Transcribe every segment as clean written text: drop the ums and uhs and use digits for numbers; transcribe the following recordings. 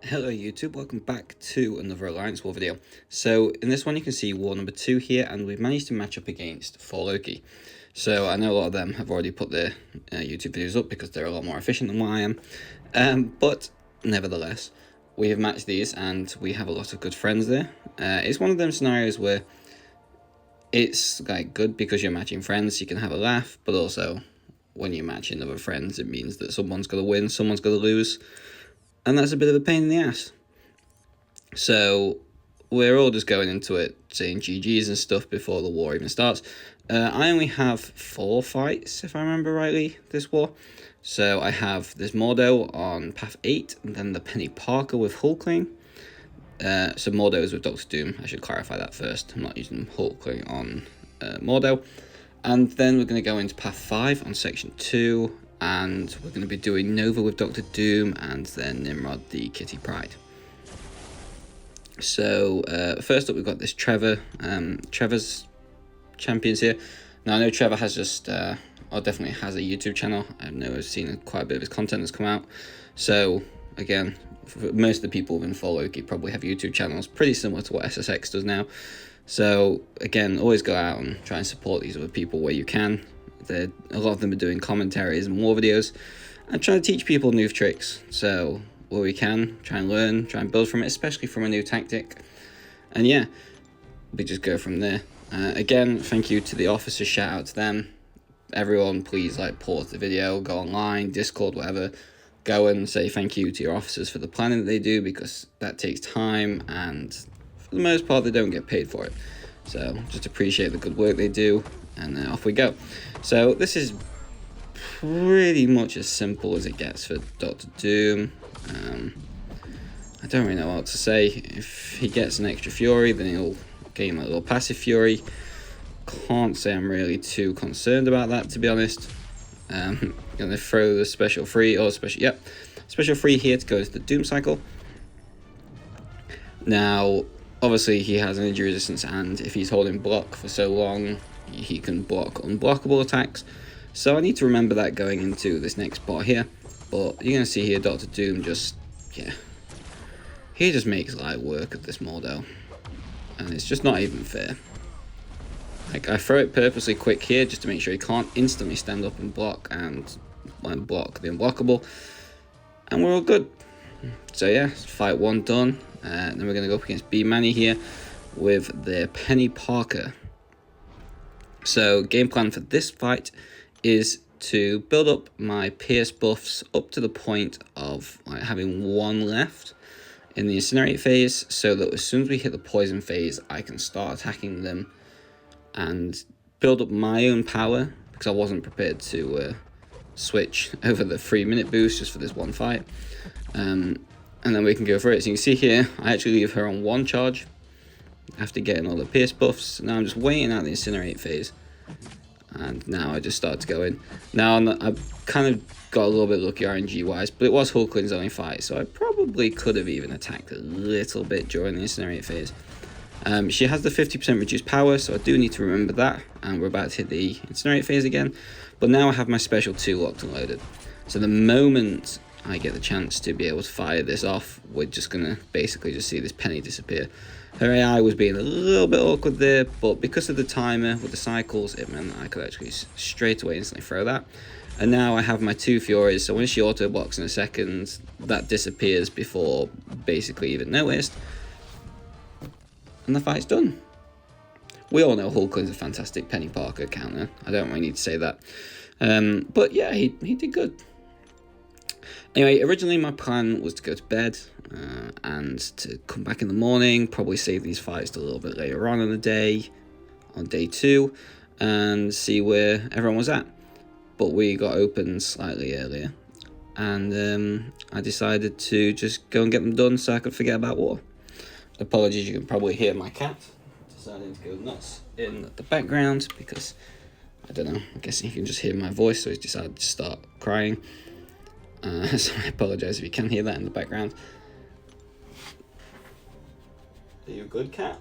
Hello YouTube, welcome back to another Alliance War video. So in this one you can see war number 2 here, and we've managed to match up against 4 Loki. So I know a lot of them have already put their YouTube videos up because they're a lot more efficient than what I am. But nevertheless, we have matched these and we have a lot of good friends there. It's one of them scenarios where it's like good because you're matching friends, you can have a laugh, but also when you're matching other friends it means that someone's got to win, someone's got to lose. And that's a bit of a pain in the ass. So we're all just going into it saying GGs and stuff before the war even starts. I only have 4 fights, if I remember rightly, this war. So I have this Mordo on path 8, and then the Penny Parker with Hulkling. So Mordo is with Dr. Doom, I should clarify that first. I'm not using Hulkling on Mordo. And then we're going to go into path 5 on section 2. And we're going to be doing Nova with Dr. Doom, and then Nimrod the Kitty Pryde. So first up we've got this Trevor. Trevor's champions here. Now I know Trevor has just, or definitely has a YouTube channel. I know I've seen quite a bit of his content that's come out. So again, for most of the people within 4 Loki probably have YouTube channels pretty similar to what SSX does now. So again, always go out and try and support these other people where you can. A lot of them are doing commentaries and war videos and trying to teach people new tricks. So where we can, try and learn, try and build from it, especially from a new tactic. And yeah, we just go from there. Again, thank you to the officers, shout out to them. Everyone, please pause the video, go online, Discord, whatever. Go and say thank you to your officers for the planning that they do, because that takes time and for the most part they don't get paid for it. So just appreciate the good work they do, and then off we go. So this is pretty much as simple as it gets for Dr. Doom. I don't really know what to say. If he gets an extra Fury, then he'll gain a little passive Fury. Can't say I'm really too concerned about that, to be honest. Gonna throw the special free, special free here to go to the Doom cycle. Now, obviously he has an injury resistance, and if he's holding block for so long, he can block unblockable attacks. So I need to remember that going into this next bot here. But you're going to see here Dr. Doom just, he just makes light work of this Mordo. And it's just not even fair. I throw it purposely quick here just to make sure he can't instantly stand up and block block the unblockable. And we're all good. So yeah, fight 1 done. Then we're going to go up against B-Manny here with their Penny Parker. So game plan for this fight is to build up my Pierce buffs up to the point of having 1 left in the Incinerate phase, so that as soon as we hit the Poison phase I can start attacking them and build up my own power, because I wasn't prepared to switch over the 3-minute boost just for this one fight. And then we can go for it. So you can see here I actually leave her on 1 charge after getting all the Pierce buffs. Now I'm just waiting out the Incinerate phase, and now I just start to go in. Now I've kind of got a little bit lucky RNG wise, but it was Hulkling's only fight, so I probably could have even attacked a little bit during the Incinerate phase. She has the 50% reduced power, so I do need to remember that, and we're about to hit the Incinerate phase again. But now I have my special 2 locked and loaded, so the moment I get the chance to be able to fire this off, we're just going to basically just see this Penny disappear. Her AI was being a little bit awkward there, but because of the timer with the cycles, it meant that I could actually straight away instantly throw that. And now I have my 2 Furies, so when she auto blocks in a second, that disappears before basically even noticed. And the fight's done. We all know Hulkling's a fantastic Penny Parker counter. I don't really need to say that. But yeah, he did good. Anyway, originally my plan was to go to bed and to come back in the morning, probably save these fights to a little bit later on in the day, on day 2, and see where everyone was at. But we got open slightly earlier, and I decided to just go and get them done so I could forget about war. Apologies, you can probably hear my cat deciding to go nuts in the background because, I don't know, I'm guessing you can just hear my voice, so he's decided to start crying. So I apologise if you can hear that in the background. Are you a good cat?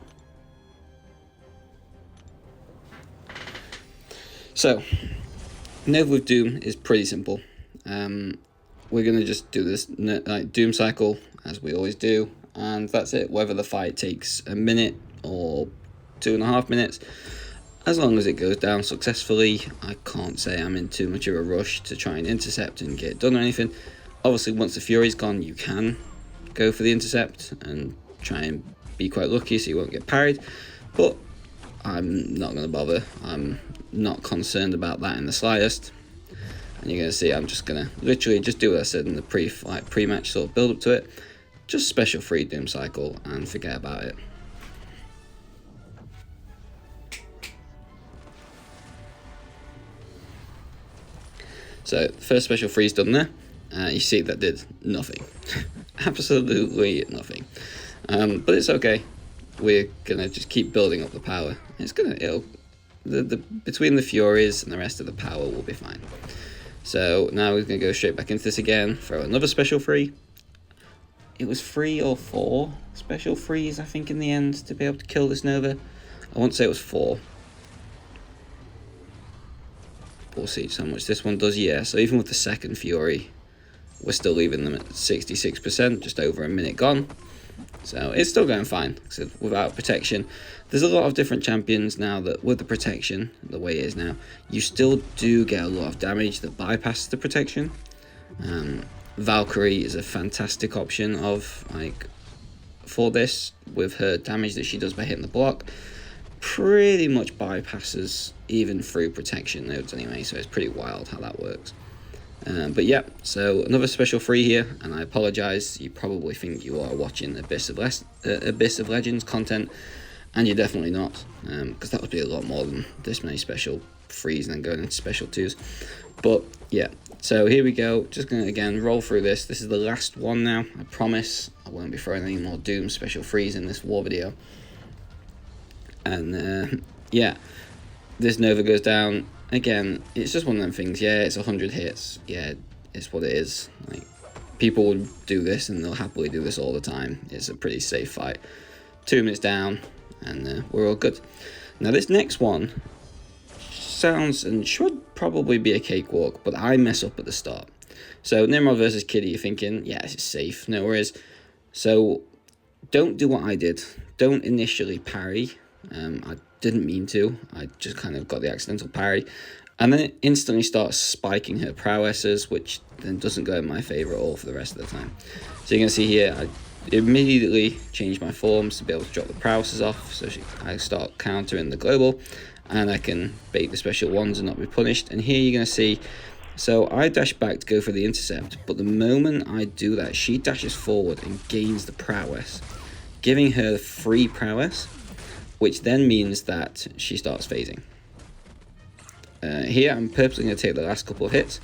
So, Nova with Doom is pretty simple. We're going to just do this Doom cycle as we always do, and that's it. Whether the fight takes a minute or 2.5 minutes, as long as it goes down successfully, I can't say I'm in too much of a rush to try and intercept and get it done or anything. Obviously, once the Fury's gone, you can go for the intercept and try and be quite lucky so you won't get parried, but I'm not going to bother. I'm not concerned about that in the slightest. And you're going to see I'm just going to literally just do what I said in the pre-match sort of build up to it. Just special free Doom Cycle and forget about it. So the first special freeze done there. You see that did nothing. Absolutely nothing. But it's okay. We're gonna just keep building up the power. Between the Furies and the rest of the power will be fine. So now we're gonna go straight back into this again, throw another special free. It was 3 or 4 special frees, I think, in the end to be able to kill this Nova. I won't say it was 4. We'll see just how much this one does. Yeah, so even with the second Fury, we're still leaving them at 66%, just over a minute gone. So it's still going fine. So without protection, there's a lot of different champions now that with the protection, the way it is now, you still do get a lot of damage that bypasses the protection. Valkyrie is a fantastic option for this, with her damage that she does by hitting the block. Pretty much bypasses even through protection nodes anyway, so it's pretty wild how that works. But yeah, so another special free here, and I apologize, you probably think you are watching Abyss of Legends content, and you're definitely not, because that would be a lot more than this many special frees and then going into special 2s. But yeah, so here we go, just going to again roll through this. This is the last one now, I promise I won't be throwing any more Doom special frees in this war video. And yeah, this Nova goes down. Again, it's just one of them things. Yeah, it's 100 hits. Yeah, it's what it is. Like, people will do this and they'll happily do this all the time. It's a pretty safe fight. 2 minutes down and we're all good. Now this next one sounds and should probably be a cakewalk, but I mess up at the start. So Nimrod versus Kitty, you're thinking, yeah, this is safe, no worries. So don't do what I did. Don't initially parry. I didn't mean to. I just kind of got the accidental parry, and then it instantly starts spiking her prowesses, which then doesn't go in my favor at all for the rest of the time. So you can see here, I immediately changed my forms to be able to drop the prowesses off, so I start countering the global, and I can bait the special ones and not be punished. And here you're going to see, so I dash back to go for the intercept, but the moment I do that, she dashes forward and gains the prowess, giving her free prowess, which then means that she starts phasing. Here I'm purposely going to take the last couple of hits,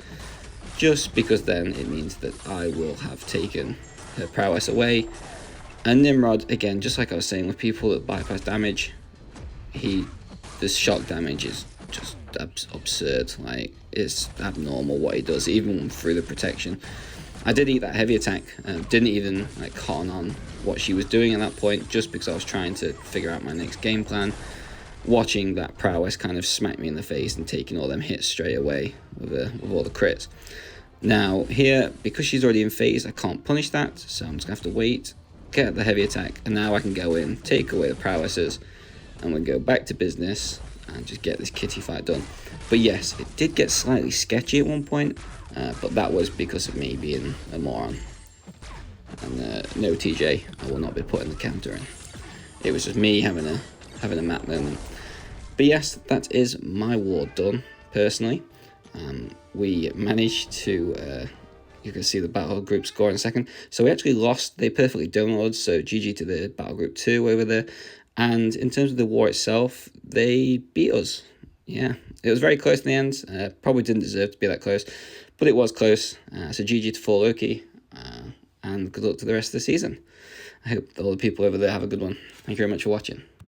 just because then it means that I will have taken her prowess away. And Nimrod, again, just like I was saying, with people that bypass damage, this shock damage is just absurd. Like, it's abnormal what he does, even through the protection. I did eat that heavy attack, didn't even con on what she was doing at that point, just because I was trying to figure out my next game plan. Watching that prowess kind of smack me in the face and taking all them hits straight away with all the crits. Now here, because she's already in phase, I can't punish that, so I'm just gonna have to wait, get the heavy attack, and now I can go in, take away the prowesses, and we go back to business and just get this Kitty fight done. But yes, it did get slightly sketchy at one point, but that was because of me being a moron. And no, TJ, I will not be putting the counter in. It was just me having a map moment. But yes, that is my war done, personally. We managed to, you can see the battle group score in a second. So we actually lost, they perfectly downloaded, so GG to the battle group 2 over there. And in terms of the war itself, they beat us. Yeah, it was very close in the end. Probably didn't deserve to be that close, but it was close. So GG to 4 Loki, and good luck to the rest of the season. I hope all the people over there have a good one. Thank you very much for watching.